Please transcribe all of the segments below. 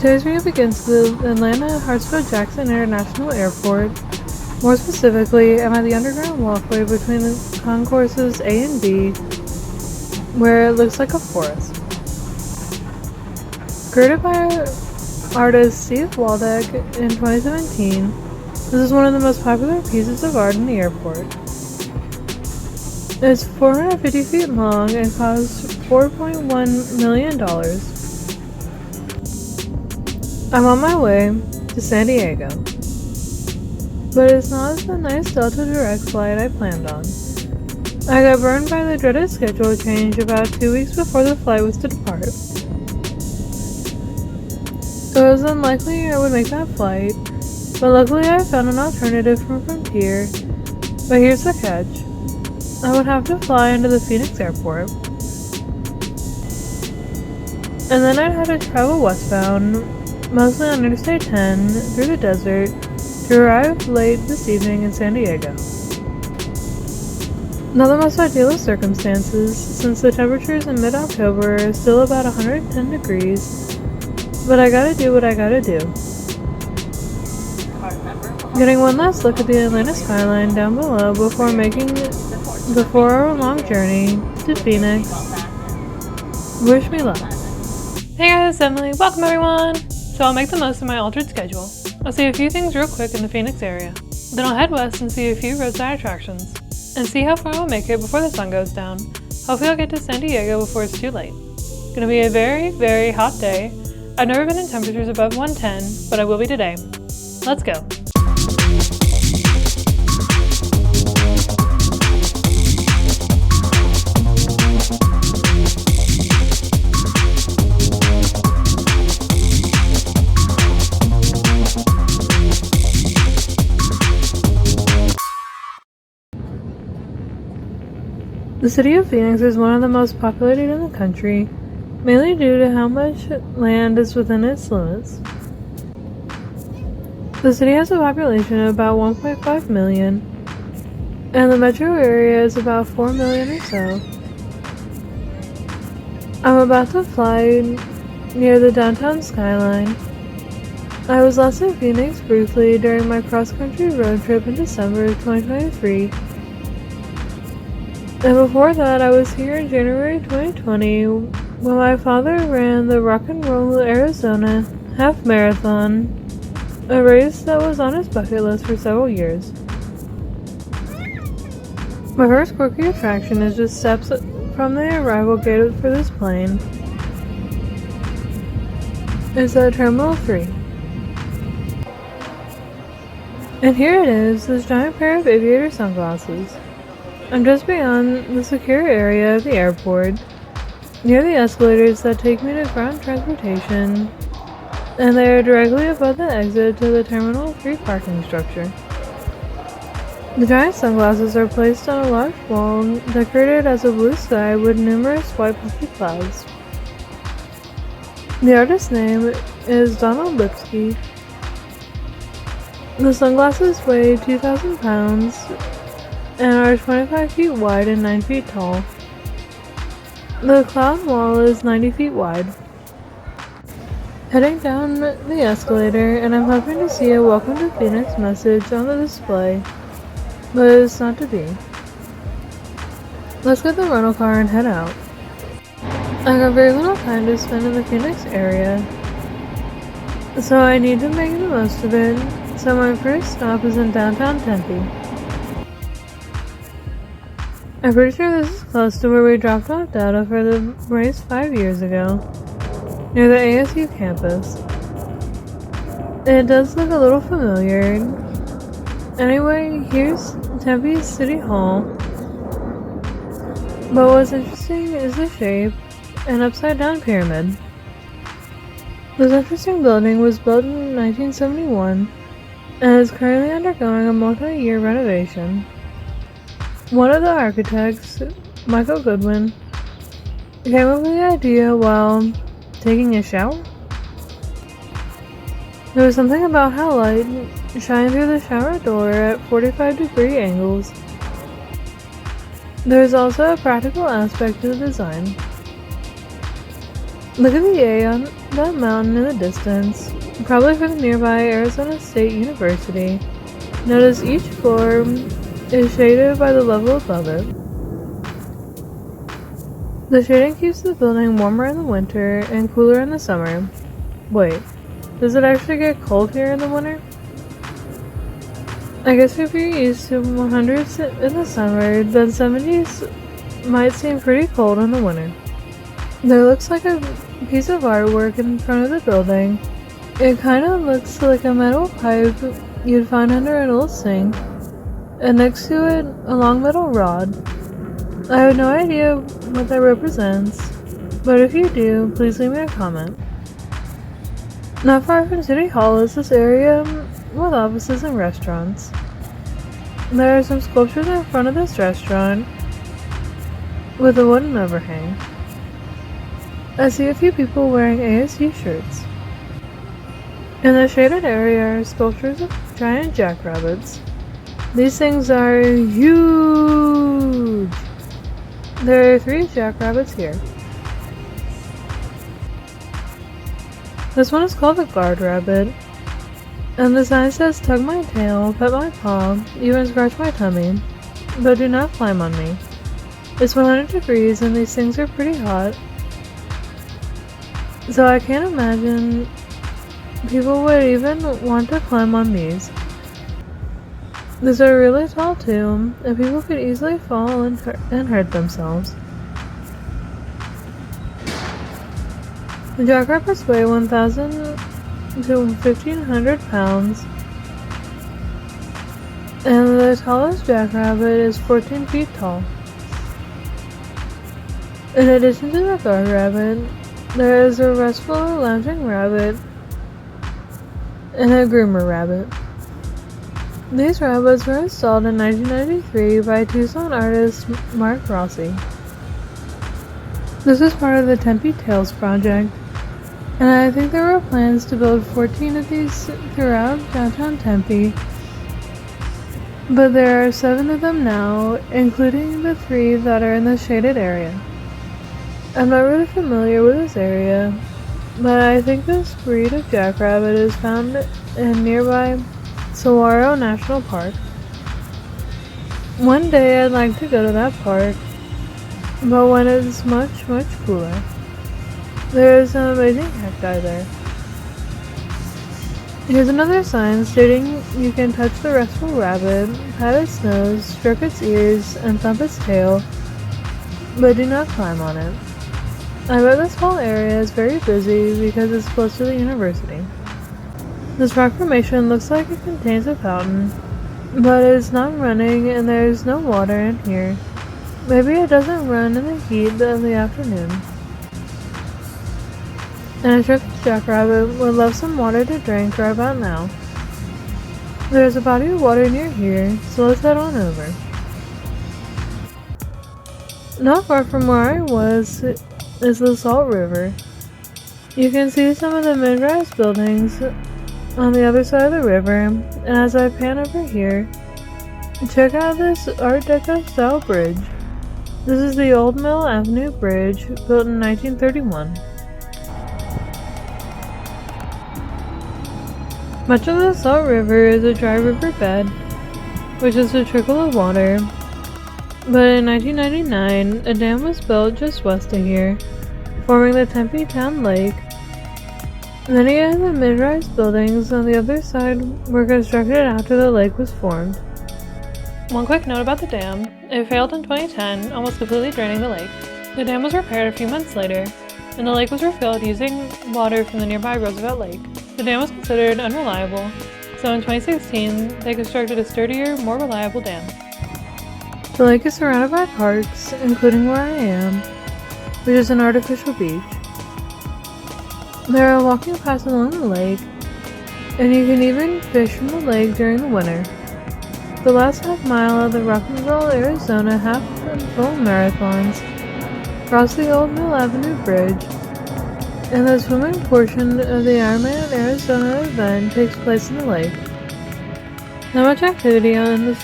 Today's video begins at the Atlanta Hartsfield-Jackson International Airport. More specifically, I'm at the underground walkway between the concourses A and B, where it looks like a forest. Created by artist Steve Waldeck in 2017, this is one of the most popular pieces of art in the airport. It's 450 feet long and cost $4.1 million. I'm on my way to San Diego, but it's not the nice Delta Direct flight I planned on. I got burned by the dreaded schedule change about 2 weeks before the flight was to depart. It was unlikely I would make that flight, but luckily I found an alternative from Frontier. But here's the catch. I would have to fly into the Phoenix airport, and then I'd have to travel westbound, mostly on Interstate 10, through the desert, to arrive late this evening in San Diego. Not the most ideal of circumstances, since the temperatures in mid-October are still about 110 degrees, but I gotta do what I gotta do. Getting one last look at the Atlanta skyline down below before our long journey to Phoenix. Wish me luck. Hey guys, it's Emily. Welcome everyone! So I'll make the most of my altered schedule. I'll see a few things real quick in the Phoenix area. Then I'll head west and see a few roadside attractions, and see how far I'll make it before the sun goes down. Hopefully I'll get to San Diego before it's too late. It's gonna be a very, very hot day. I've never been in temperatures above 110, but I will be today. Let's go. The city of Phoenix is one of the most populated in the country, mainly due to how much land is within its limits. The city has a population of about 1.5 million, and the metro area is about 4 million or so. I'm about to fly near the downtown skyline. I was last in Phoenix briefly during my cross-country road trip in December of 2023. And before that, I was here in January 2020 when my father ran the Rock and Roll Arizona Half Marathon, a race that was on his bucket list for several years. My first quirky attraction is just steps from the arrival gate for this plane. It's at Terminal 3. And here it is, this giant pair of aviator sunglasses. I'm just beyond the secure area of the airport, near the escalators that take me to ground transportation, and they are directly above the exit to the Terminal 3 parking structure. The giant sunglasses are placed on a large wall decorated as a blue sky with numerous white puffy clouds. The artist's name is Donald Lipsky. The sunglasses weigh 2,000 pounds and are 25 feet wide and 9 feet tall. The cloud wall is 90 feet wide. Heading down the escalator, and I'm hoping to see a Welcome to Phoenix message on the display, but it's not to be. Let's get the rental car and head out. I got very little time to spend in the Phoenix area, so I need to make the most of it, so my first stop is in downtown Tempe. I'm pretty sure this is close to where we dropped off data for the race 5 years ago, near the ASU campus. It does look a little familiar. Anyway, here's Tempe City Hall. But what's interesting is the shape, an upside down pyramid. This interesting building was built in 1971 and is currently undergoing a multi-year renovation. One of the architects, Michael Goodwin, came up with the idea while taking a shower. There was something about how light shined through the shower door at 45-degree angles. There is also a practical aspect to the design. Look at the A on that mountain in the distance, probably from the nearby Arizona State University. Notice each floor is shaded by the level above it. The shading keeps the building warmer in the winter and cooler in the summer. Wait, does it actually get cold here in the winter? I guess if you're used to 100s in the summer, then 70s might seem pretty cold in the winter. There looks like a piece of artwork in front of the building. It kind of looks like a metal pipe you'd find under an old sink, and next to it, a long metal rod. I have no idea what that represents, but if you do, please leave me a comment. Not far from City Hall is this area with offices and restaurants. There are some sculptures in front of this restaurant with a wooden overhang. I see a few people wearing ASU shirts. In the shaded area are sculptures of giant jackrabbits. These things are huge! There are 3 jackrabbits here. This one is called the guard rabbit, and the sign says tug my tail, pet my paw, even scratch my tummy, but do not climb on me. It's 100 degrees and these things are pretty hot, so I can't imagine people would even want to climb on these. These are really tall too, and people could easily fall and hurt themselves. The jackrabbits weigh 1,000 to 1,500 pounds, and the tallest jackrabbit is 14 feet tall. In addition to the guard rabbit, there is a restful lounging rabbit and a groomer rabbit. These rabbits were installed in 1993 by Tucson artist Mark Rossi. This is part of the Tempe Tales project, and I think there were plans to build 14 of these throughout downtown Tempe, but there are 7 of them now, including the 3 that are in the shaded area. I'm not really familiar with this area, but I think this breed of jackrabbit is found in nearby Saguaro National Park. One day I'd like to go to that park, but when it's much cooler. There is some amazing cacti there. Here's another sign stating you can touch the restful rabbit, pat its nose, stroke its ears, and thump its tail, but do not climb on it. I bet this whole area is very busy because it's close to the university. This rock formation looks like it contains a fountain, but it's not running and there is no water in here. Maybe it doesn't run in the heat of the afternoon. And a turkey jackrabbit would love some water to drink right about now. There's a body of water near here, so let's head on over. Not far from where I was is the Salt River. You can see some of the mid-rise buildings on the other side of the river, and as I pan over here, check out this Art Deco style bridge. This is the Old Mill Avenue Bridge, built in 1931. Much of the Salt River is a dry river bed, which is a trickle of water, but in 1999, a dam was built just west of here, forming the Tempe Town Lake. Many of the mid-rise buildings on the other side were constructed after the lake was formed. One quick note about the dam. It failed in 2010, almost completely draining the lake. The dam was repaired a few months later, and the lake was refilled using water from the nearby Roosevelt Lake. The dam was considered unreliable, so in 2016, they constructed a sturdier, more reliable dam. The lake is surrounded by parks, including where I am, which is an artificial beach. There are walking paths along the lake, and you can even fish from the lake during the winter. The last half mile of the Rock and Roll, Arizona half and full marathons cross the Old Mill Avenue Bridge, and the swimming portion of the Ironman Arizona event takes place in the lake. Not much activity on this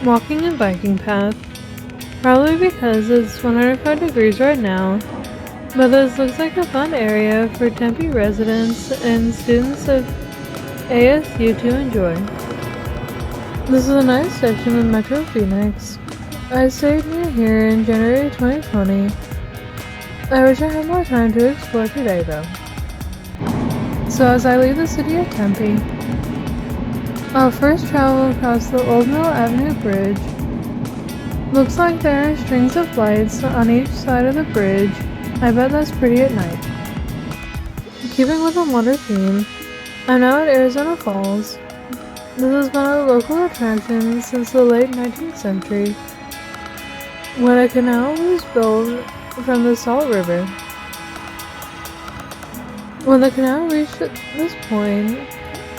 walking and biking path, probably because it's 105 degrees right now, But this looks like a fun area for Tempe residents and students of ASU to enjoy. This is a nice section of Metro Phoenix. I stayed near here in January 2020. I wish I had more time to explore today though. So as I leave the city of Tempe, I'll first travel across the Old Mill Avenue Bridge. Looks like there are strings of lights on each side of the bridge. I bet that's pretty at night. Keeping with the water theme, I'm now at Arizona Falls. This has been a local attraction since the late 19th century, when a canal was built from the Salt River. When the canal reached this point,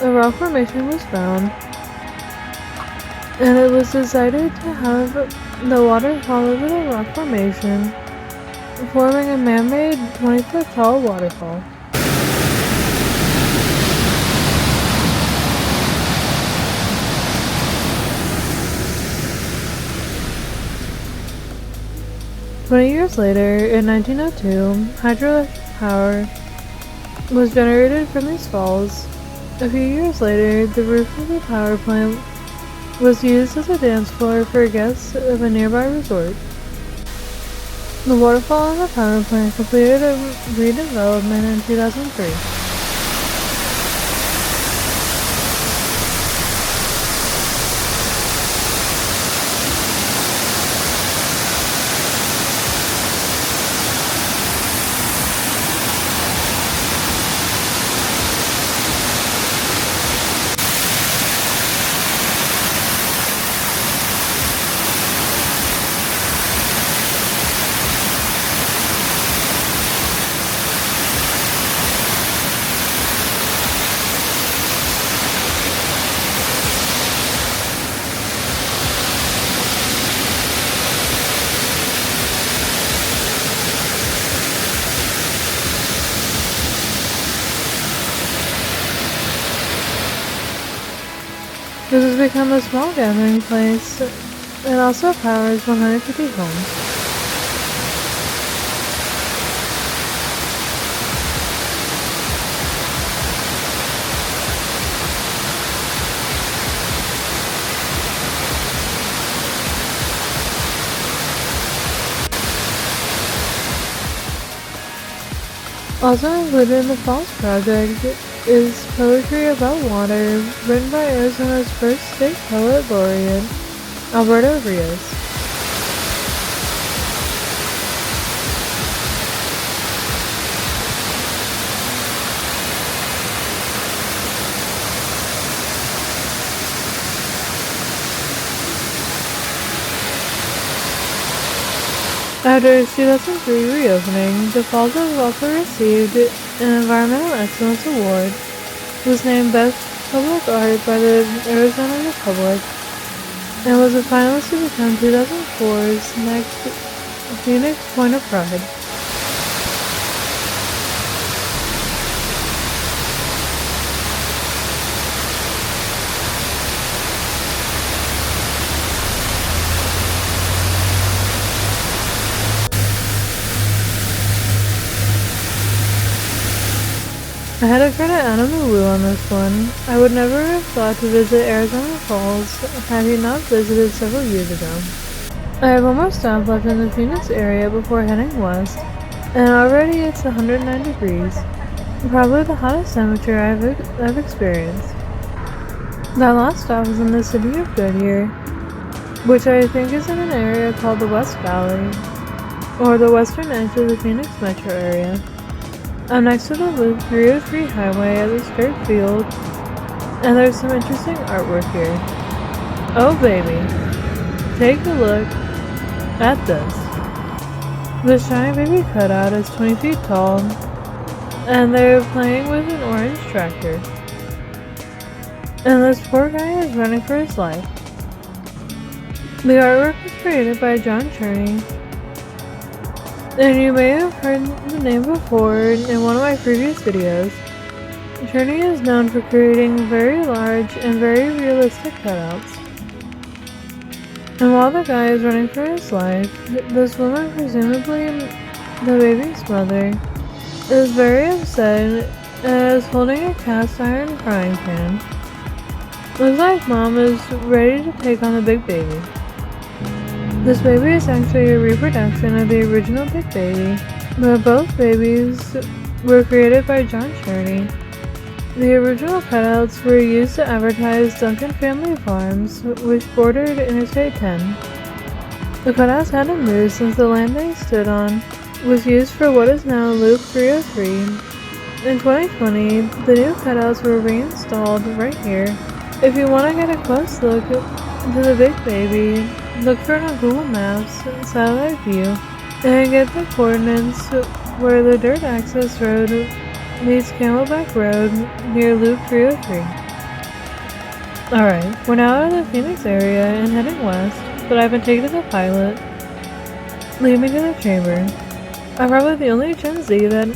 a rock formation was found, and it was decided to have the water fall over the rock formation, forming a man-made 20-foot tall waterfall. Years later, in 1902, hydroelectric power was generated from these falls. A few years later, the roof of the power plant was used as a dance floor for guests of a nearby resort. The waterfall and the power plant completed a redevelopment in 2003. 'This has become a small gathering place. It also powers 150 homes. Also included in the Falls Project is poetry about water, written by Arizona's first state poet laureate, Alberto Rios. After its 2003 reopening, the falls has also received an Environmental Excellence Award, was named Best Public Art by the Arizona Republic, and was a finalist to become 2004's next Phoenix Point of Pride. I had a credit out of the woo on this one. I would never have thought to visit Arizona Falls had he not visited several years ago. I have one more stop left in the Phoenix area before heading west, and already it's 109 degrees, probably the hottest temperature I've experienced. That last stop was in the city of Goodyear, which I think is in an area called the West Valley, or the western edge of the Phoenix metro area. I'm next to the Loop 303 highway at the Skirt Field, and there's some interesting artwork here. Oh baby, take a look at this. This giant Baby Cutout is 20 feet tall, and they're playing with an orange tractor. And this poor guy is running for his life. The artwork was created by John Cherney, and you may have heard the name before in one of my previous videos. Cherney is known for creating very large and very realistic cutouts. And while the guy is running for his life, this woman presumably the baby's mother, is very upset and is holding a cast iron frying pan. Looks like mom is ready to take on the big baby. This baby is actually a reproduction of the original big baby, but both babies were created by John Charity. The original cutouts were used to advertise Duncan Family Farms, which bordered Interstate 10. The cutouts hadn't moved since the land they stood on was used for what is now Loop 303. In 2020, the new cutouts were reinstalled right here. If you want to get a close look into the big baby, look for it on Google Maps satellite view and get the coordinates where the dirt access road meets Camelback Road near Loop 303. Alright, we're now out of the Phoenix area and heading west, but I've been taken to the pilot, leading me to the chamber. I'm probably the only Gen Z that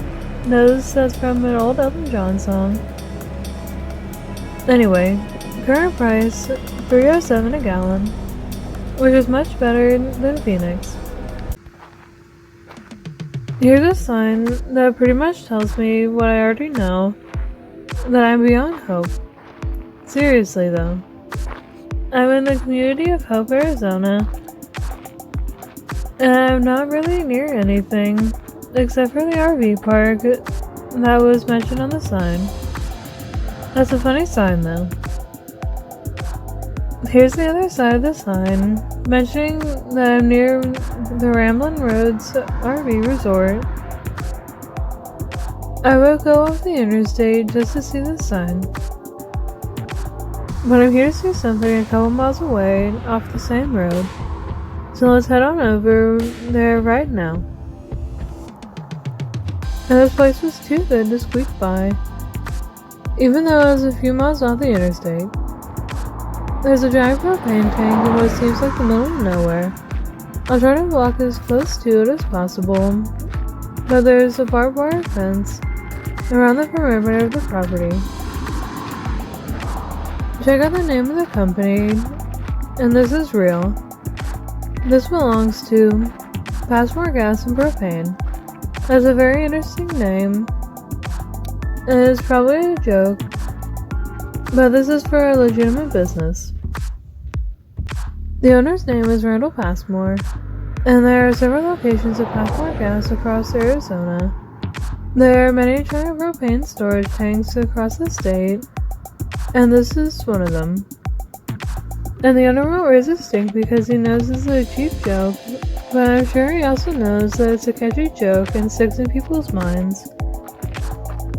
knows that's from an old Elton John song. Anyway, current price $3.07 a gallon, which is much better than Phoenix. Here's a sign that pretty much tells me what I already know, that I'm beyond hope. Seriously though. I'm in the community of Hope, Arizona, and I'm not really near anything except for the RV park that was mentioned on the sign. That's a funny sign though. Here's the other side of the sign, mentioning that I'm near the Ramblin' Roads RV Resort. I would go off the interstate just to see this sign, but I'm here to see something a couple miles away off the same road, so let's head on over there right now. And this place was too good to squeak by, even though it was a few miles off the interstate. There's a giant propane tank in what seems like the middle of nowhere. I'll try to walk as close to it as possible, but there's a barbed wire fence around the perimeter of the property. Check out the name of the company, and this is real. This belongs to Passmore Gas and Propane. That's a very interesting name, and it's probably a joke, but this is for a legitimate business. The owner's name is Randall Passmore, and there are several locations of Passmore Gas across Arizona. There are many giant propane storage tanks across the state, and this is one of them. And the owner won't raise a stink because he knows this is a cheap joke, but I'm sure he also knows that it's a catchy joke and sticks in people's minds.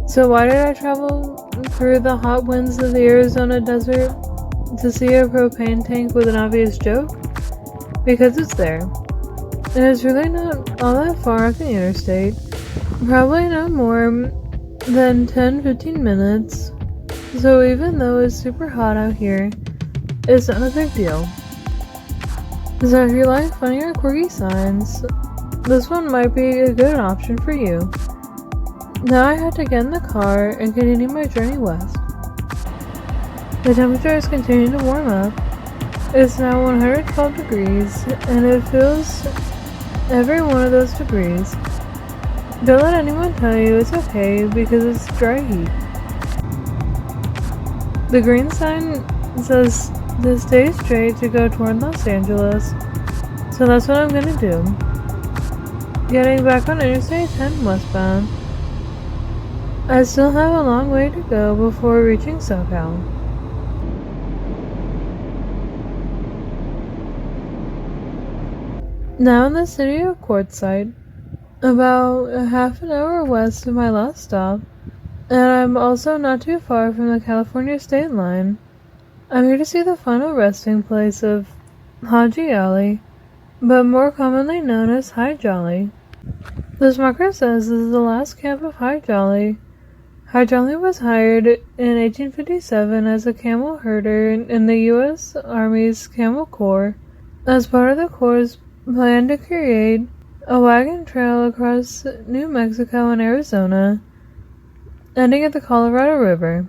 So why did I travel through the hot winds of the Arizona desert to see a propane tank with an obvious joke? Because it's there. And it's really not all that far off the interstate. Probably no more than 10-15 minutes. So even though it's super hot out here, it's not a big deal. So if you like funny or quirky signs, this one might be a good option for you. Now I had to get in the car and continue my journey west. The temperature is continuing to warm up. It's now 112 degrees, and it feels every one of those degrees. Don't let anyone tell you it's okay because it's dry heat. The green sign says to stay straight to go toward Los Angeles, so that's what I'm gonna do. Getting back on Interstate 10 westbound. I still have a long way to go before reaching SoCal. Now in the city of Quartzsite, about a half an hour west of my last stop, and I'm also not too far from the California state line. I'm here to see the final resting place of Haji Ali, but more commonly known as High Jolly. This marker says this is the last camp of High Jolly. High Jolly was hired in 1857 as a camel herder in the U.S. Army's Camel Corps as part of the Corps' plan to create a wagon trail across New Mexico and Arizona, ending at the Colorado River.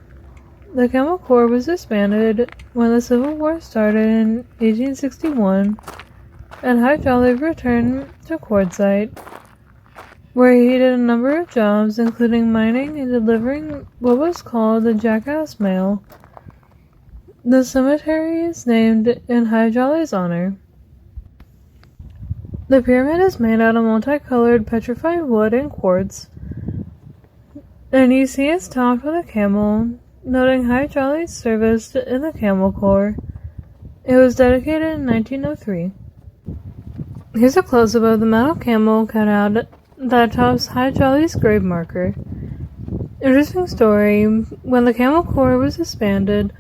The Camel Corps was disbanded when the Civil War started in 1861, and High Jolly returned to Quartzsite where he did a number of jobs, including mining and delivering what was called the Jackass Mail. The cemetery is named in Hi Jolly's honor. The pyramid is made out of multicolored petrified wood and quartz, and you see it's topped with a camel, noting Hi Jolly's service in the Camel Corps. It was dedicated in 1903. Here's a close-up of the metal camel cutout that tops Hi Jolly's grave marker. Interesting story, when the Camel Corps was disbanded,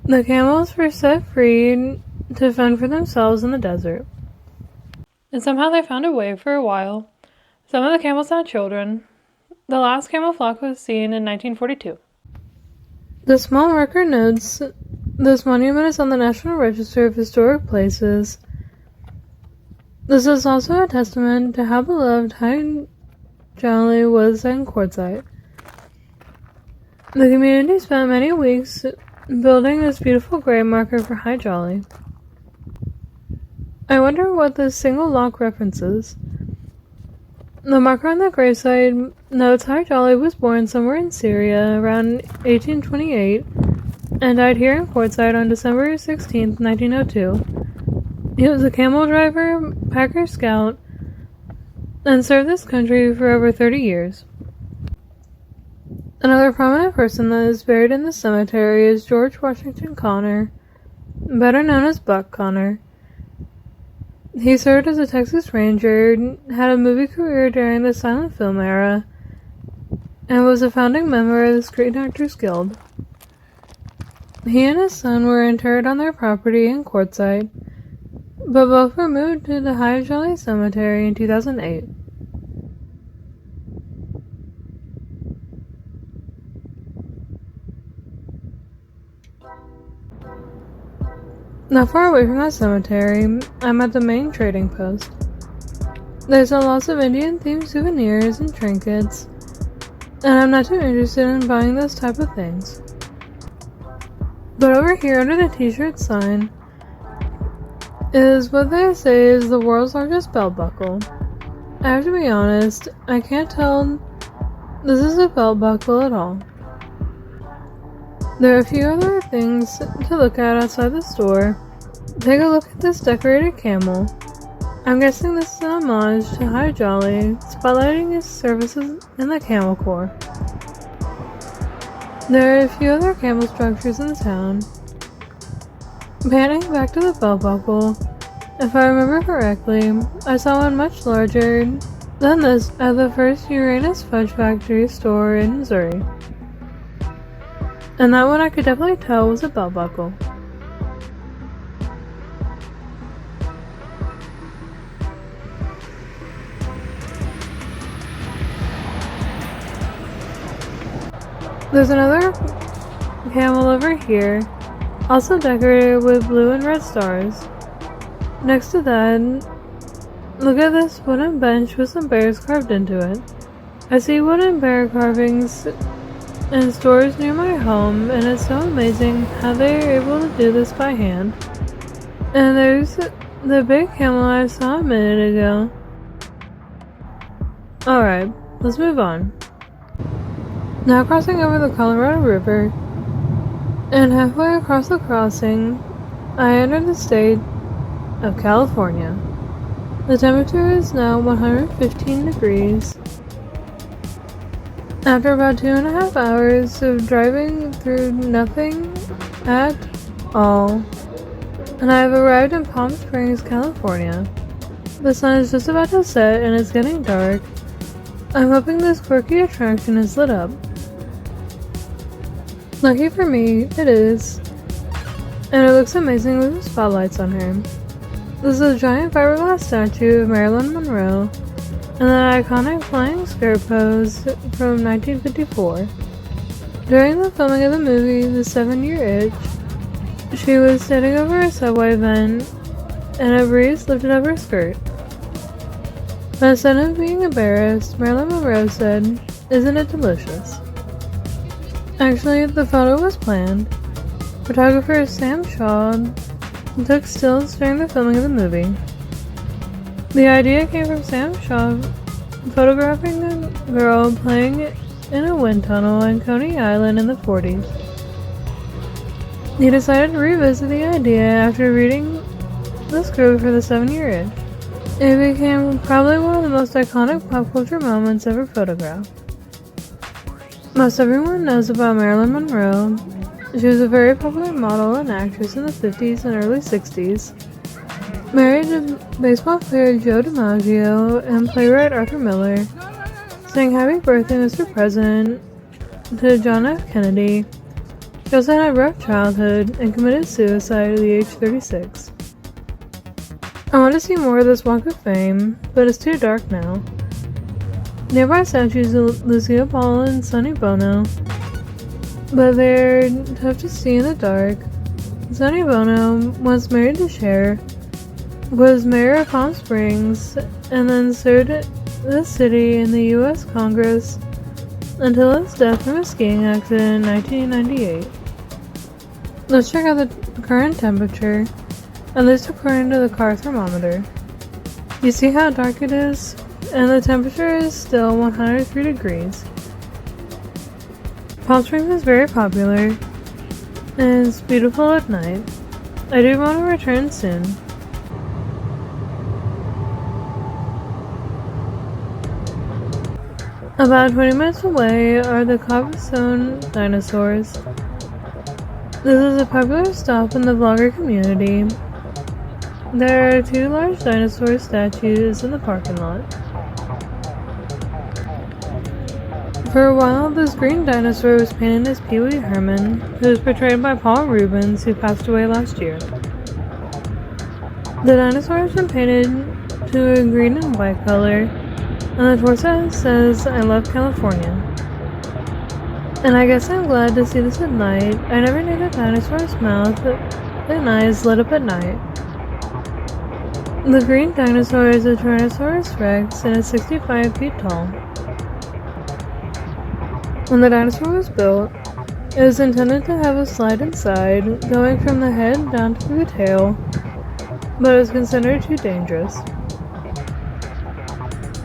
the camels were set free to fend for themselves in the desert. And somehow they found a way for a while. Some of the camels had children. The last camel flock was seen in 1942. The small marker notes this monument is on the National Register of Historic Places. This is also a testament to how beloved Hi Jolly was in Quartzsite. The community spent many weeks building this beautiful grave marker for Hi Jolly. I wonder what this single lock references. The marker on the gravesite notes Hi Jolly was born somewhere in Syria around 1828 and died here in Quartzsite on December 16, 1902. He was a camel driver, packer scout, and served this country for over 30 years. Another prominent person that is buried in the cemetery is George Washington Connor, better known as Buck Connor. He served as a Texas Ranger, had a movie career during the silent film era, and was a founding member of the Screen Actors Guild. He and his son were interred on their property in Quartzsite, but both were moved to the Hi Jolly Cemetery in 2008. Not far away from the cemetery, I'm at the main trading post. There's a lot of Indian-themed souvenirs and trinkets, and I'm not too interested in buying those type of things. But over here under the t-shirt sign is what they say is the world's largest belt buckle. I have to be honest, I can't tell this is a belt buckle at all. There are a few other things to look at outside the store. Take a look at this decorated camel. I'm guessing this is an homage to Hi Jolly, spotlighting his services in the Camel Corps. There are a few other camel structures in the town. Panning back to the belt buckle, if I remember correctly, I saw one much larger than this at the first Uranus Fudge Factory store in Missouri. And that one I could definitely tell was a belt buckle. There's another camel over here, also decorated with blue and red stars. Next to that, look at this wooden bench with some bears carved into it. I see wooden bear carvings in stores near my home, and it's so amazing how they are able to do this by hand. And there's the big camel I saw a minute ago. Alright, let's move on. Now crossing over the Colorado River, and halfway across the crossing, I enter the state of California. The temperature is now 115 degrees. After about 2.5 hours of driving through nothing at all, and I have arrived in Palm Springs, California. The sun is just about to set and it's getting dark. I'm hoping this quirky attraction is lit up. Lucky for me, it is. And it looks amazing with the spotlights on her. This is a giant fiberglass statue of Marilyn Monroe and the iconic flying skirt pose from 1954. During the filming of the movie The 7-Year Itch, she was standing over a subway vent and a breeze lifted up her skirt. But instead of being embarrassed, Marilyn Monroe said, "Isn't it delicious?" Actually, the photo was planned. Photographer Sam Shaw took stills during the filming of the movie. The idea came from Sam Shaw, photographing a girl playing in a wind tunnel in Coney Island in the 40s. He decided to revisit the idea after reading the script for the 7-year itch. It became probably one of the most iconic pop culture moments ever photographed. Most everyone knows about Marilyn Monroe. She was a very popular model and actress in the 50s and early 60s. Married to baseball player Joe DiMaggio and playwright Arthur Miller. Sang Happy Birthday, Mr. President to John F. Kennedy. She also had a rough childhood and committed suicide at the age of 36. I want to see more of this Walk of Fame, but it's too dark now. Nearby statues of Lucille Ball and Sonny Bono, but they're tough to see in the dark. Sonny Bono, once married to Cher, was mayor of Palm Springs and then served the city in the U.S. Congress until his death from a skiing accident in 1998. Let's check out the current temperature, at least according to the car thermometer. You see how dark it is? And the temperature is still 103 degrees. Palm Springs is very popular, and it's beautiful at night. I do want to return soon. About 20 minutes away are the Cabazon Dinosaurs. This is a popular stop in the vlogger community. There are 2 large dinosaur statues in the parking lot. For a while, this green dinosaur was painted as Pee Wee Herman, who was portrayed by Paul Rubens, who passed away last year. The dinosaur has been painted to a green and white color, and the torso says, "I love California." And I guess I'm glad to see this at night. I never knew that dinosaur's mouth and eyes lit up at night. The green dinosaur is a Tyrannosaurus Rex and is 65 feet tall. When the dinosaur was built, it was intended to have a slide inside, going from the head down to the tail, but it was considered too dangerous.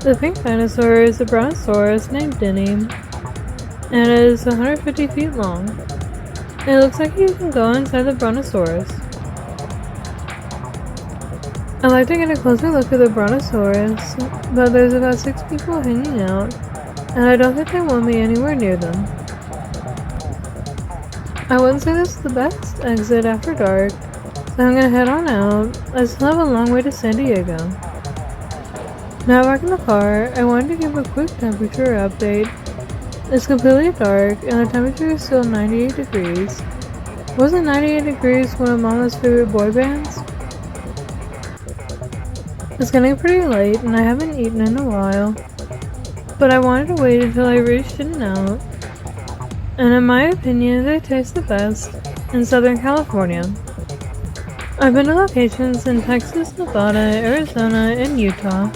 The pink dinosaur is a brontosaurus named Denny, and it is 150 feet long. It looks like you can go inside the brontosaurus. I'd like to get a closer look at the brontosaurus, but there's about 6 people hanging out, and I don't think they want me anywhere near them. I wouldn't say this is the best exit after dark, so I'm gonna head on out. I still have a long way to San Diego. Now back in the car, I wanted to give a quick temperature update. It's completely dark, and the temperature is still 98 degrees. Wasn't 98 degrees one of Mama's favorite boy bands? It's getting pretty late, and I haven't eaten in a while, but I wanted to wait until I reached In-N-Out, and in my opinion, they taste the best in Southern California. I've been to locations in Texas, Nevada, Arizona, and Utah,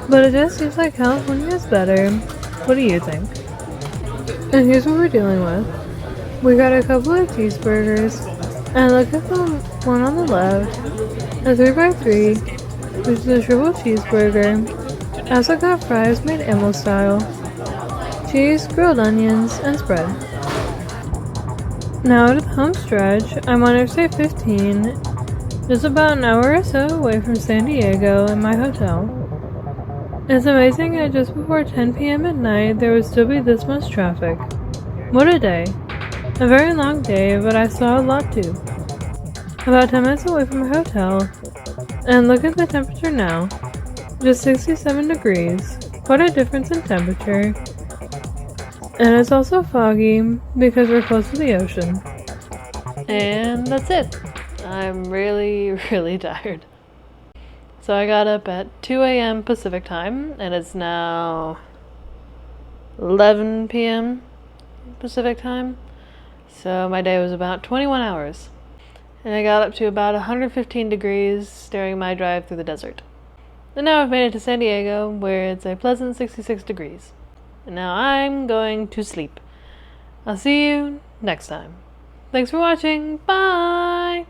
but it just seems like California is better. What do you think? And here's what we're dealing with. We got a couple of cheeseburgers, and look at the one on the left, a 3x3, which is a triple cheeseburger. I also got fries made Emil style, cheese, grilled onions, and spread. Now to the home stretch, I'm on Interstate 15, just about an hour or so away from San Diego and my hotel. It's amazing that just before 10 p.m. at night there would still be this much traffic. What a day. A very long day, but I saw a lot too. About 10 minutes away from my hotel, and look at the temperature now. Just 67 degrees. Quite a difference in temperature. And it's also foggy because we're close to the ocean. And that's it. I'm really, really tired. So I got up at 2 a.m. Pacific time, and it's now 11 p.m. Pacific time. So my day was about 21 hours. And I got up to about 115 degrees during my drive through the desert. And now I've made it to San Diego, where it's a pleasant 66 degrees. And now I'm going to sleep. I'll see you next time. Thanks for watching. Bye!